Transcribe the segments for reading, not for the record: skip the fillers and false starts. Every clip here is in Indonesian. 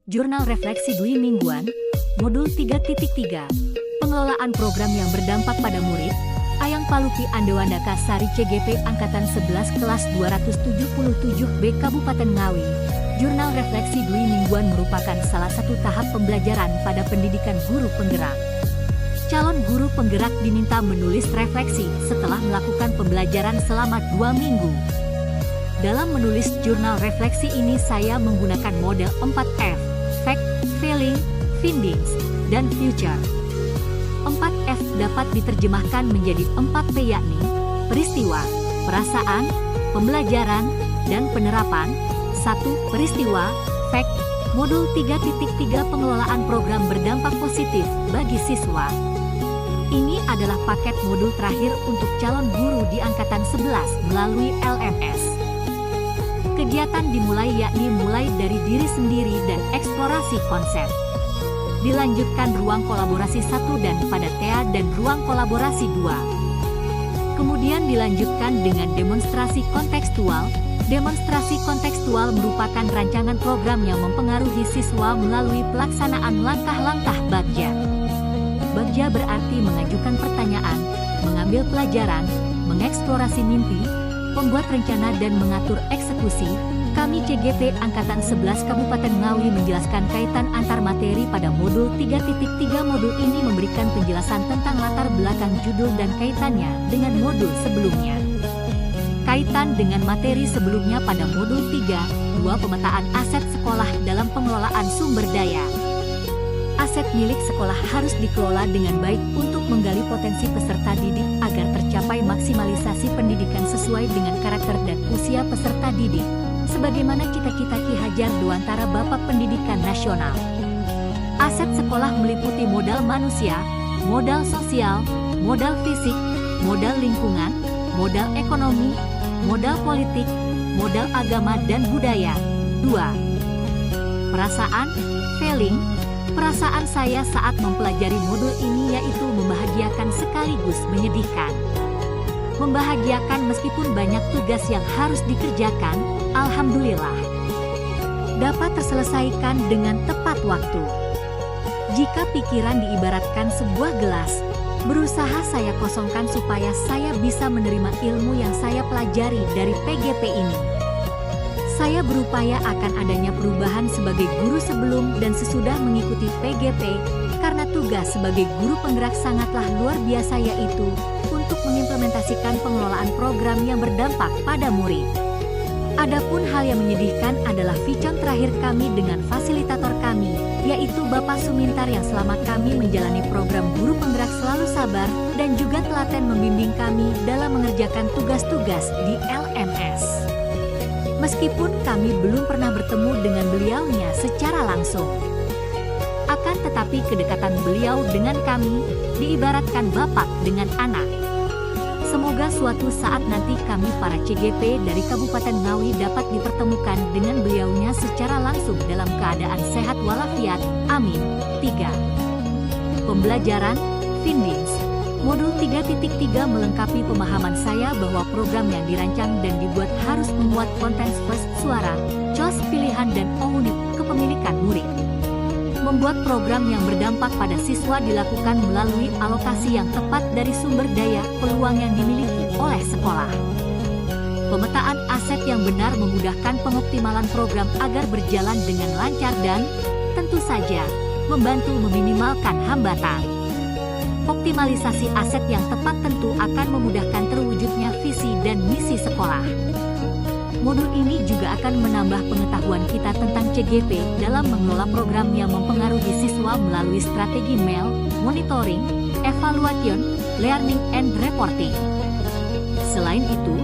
Jurnal Refleksi Dwi Mingguan, Modul 3.3, Pengelolaan Program yang Berdampak pada Murid, Ayang Palupi Andewandaka Sari CGP Angkatan 11 Kelas 277B Kabupaten Ngawi. Jurnal Refleksi Dwi Mingguan merupakan salah satu tahap pembelajaran pada pendidikan guru penggerak. Calon guru penggerak diminta menulis refleksi setelah melakukan pembelajaran selama 2 minggu. Dalam menulis jurnal refleksi ini saya menggunakan model 4F, Fact, Feeling, Findings, dan Future. 4F dapat diterjemahkan menjadi 4P yakni peristiwa, perasaan, pembelajaran, dan penerapan. 1. Peristiwa, Fact, Modul 3.3 Pengelolaan Program Berdampak Positif bagi Siswa. Ini adalah paket modul terakhir untuk calon guru di Angkatan 11 melalui LMS. Kegiatan dimulai yakni mulai dari diri sendiri dan eksplorasi konsep. Dilanjutkan ruang kolaborasi 1 dan pada TA dan ruang kolaborasi 2. Kemudian dilanjutkan dengan demonstrasi kontekstual. Demonstrasi kontekstual merupakan rancangan program yang mempengaruhi siswa melalui pelaksanaan langkah-langkah Bagja. Bagja berarti mengajukan pertanyaan, mengambil pelajaran, mengeksplorasi mimpi, membuat rencana dan mengatur eksekusi. Kami CGP Angkatan 11 Kabupaten Ngawi menjelaskan kaitan antar materi pada modul 3.3. Modul ini memberikan penjelasan tentang latar belakang judul dan kaitannya dengan modul sebelumnya. Kaitan dengan materi sebelumnya pada modul 3, 2 pemetaan aset sekolah dalam pengelolaan sumber daya. Aset milik sekolah harus dikelola dengan baik untuk menggali potensi peserta didik agar tercapai maksimalisasi pendidikan sesuai dengan karakter dan usia peserta didik, sebagaimana cita-cita Ki Hajar Dewantara Bapak Pendidikan Nasional. Aset sekolah meliputi modal manusia, modal sosial, modal fisik, modal lingkungan, modal ekonomi, modal politik, modal agama dan budaya. 2. Perasaan, feeling. Perasaan saya saat mempelajari modul ini yaitu membahagiakan sekaligus menyedihkan. Membahagiakan meskipun banyak tugas yang harus dikerjakan, alhamdulillah dapat terselesaikan dengan tepat waktu. Jika pikiran diibaratkan sebuah gelas, berusaha saya kosongkan supaya saya bisa menerima ilmu yang saya pelajari dari PGP ini. Saya berupaya akan adanya perubahan sebagai guru sebelum dan sesudah mengikuti PGP, karena tugas sebagai guru penggerak sangatlah luar biasa yaitu untuk mengimplementasikan pengelolaan program yang berdampak pada murid. Adapun hal yang menyedihkan adalah vicon terakhir kami dengan fasilitator kami, yaitu Bapak Sumintar yang selama kami menjalani program guru penggerak selalu sabar dan juga telaten membimbing kami dalam mengerjakan tugas-tugas di LMS. Meskipun kami belum pernah bertemu dengan beliaunya secara langsung, akan tetapi kedekatan beliau dengan kami diibaratkan bapak dengan anak. Semoga suatu saat nanti kami para CGP dari Kabupaten Ngawi dapat dipertemukan dengan beliaunya secara langsung dalam keadaan sehat walafiat. Amin. 3. Pembelajaran, findings. Modul 3.3 melengkapi pemahaman saya bahwa program yang dirancang dan dibuat harus memuat konten first suara, COS pilihan dan unit kepemilikan murid. Membuat program yang berdampak pada siswa dilakukan melalui alokasi yang tepat dari sumber daya peluang yang dimiliki oleh sekolah. Pemetaan aset yang benar memudahkan pengoptimalan program agar berjalan dengan lancar dan, tentu saja, membantu meminimalkan hambatan. Optimalisasi aset yang tepat tentu akan memudahkan terwujudnya visi dan misi sekolah. Modul ini juga akan menambah pengetahuan kita tentang CGP dalam mengelola program yang mempengaruhi siswa melalui strategi mail, monitoring, evaluation, learning and reporting. Selain itu,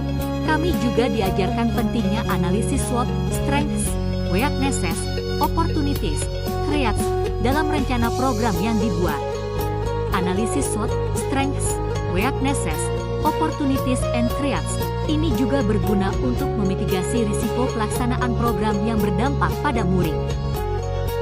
kami juga diajarkan pentingnya analisis SWOT, strengths, weaknesses, opportunities, threats dalam rencana program yang dibuat. Analisis SWOT, strengths, weaknesses, opportunities and threats ini juga berguna untuk memitigasi risiko pelaksanaan program yang berdampak pada murid.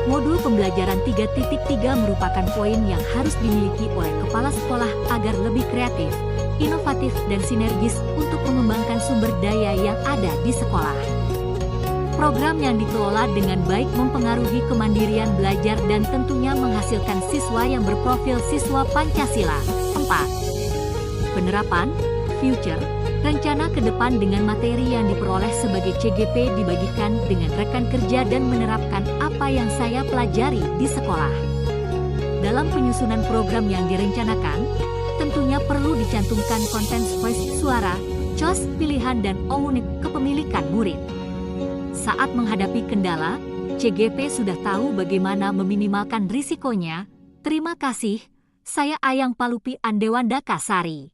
Modul pembelajaran 3.3 merupakan poin yang harus dimiliki oleh kepala sekolah agar lebih kreatif, inovatif dan sinergis untuk mengembangkan sumber daya yang ada di sekolah. Program yang dikelola dengan baik mempengaruhi kemandirian belajar dan tentunya menghasilkan siswa yang berprofil siswa Pancasila. 4. Penerapan, future, rencana ke depan dengan materi yang diperoleh sebagai CGP dibagikan dengan rekan kerja dan menerapkan apa yang saya pelajari di sekolah. Dalam penyusunan program yang direncanakan, tentunya perlu dicantumkan konten voice suara, COS, pilihan dan unit kepemilikan murid. Saat menghadapi kendala, CGP sudah tahu bagaimana meminimalkan risikonya. Terima kasih, saya Ayang Palupi Andewanda Kasari.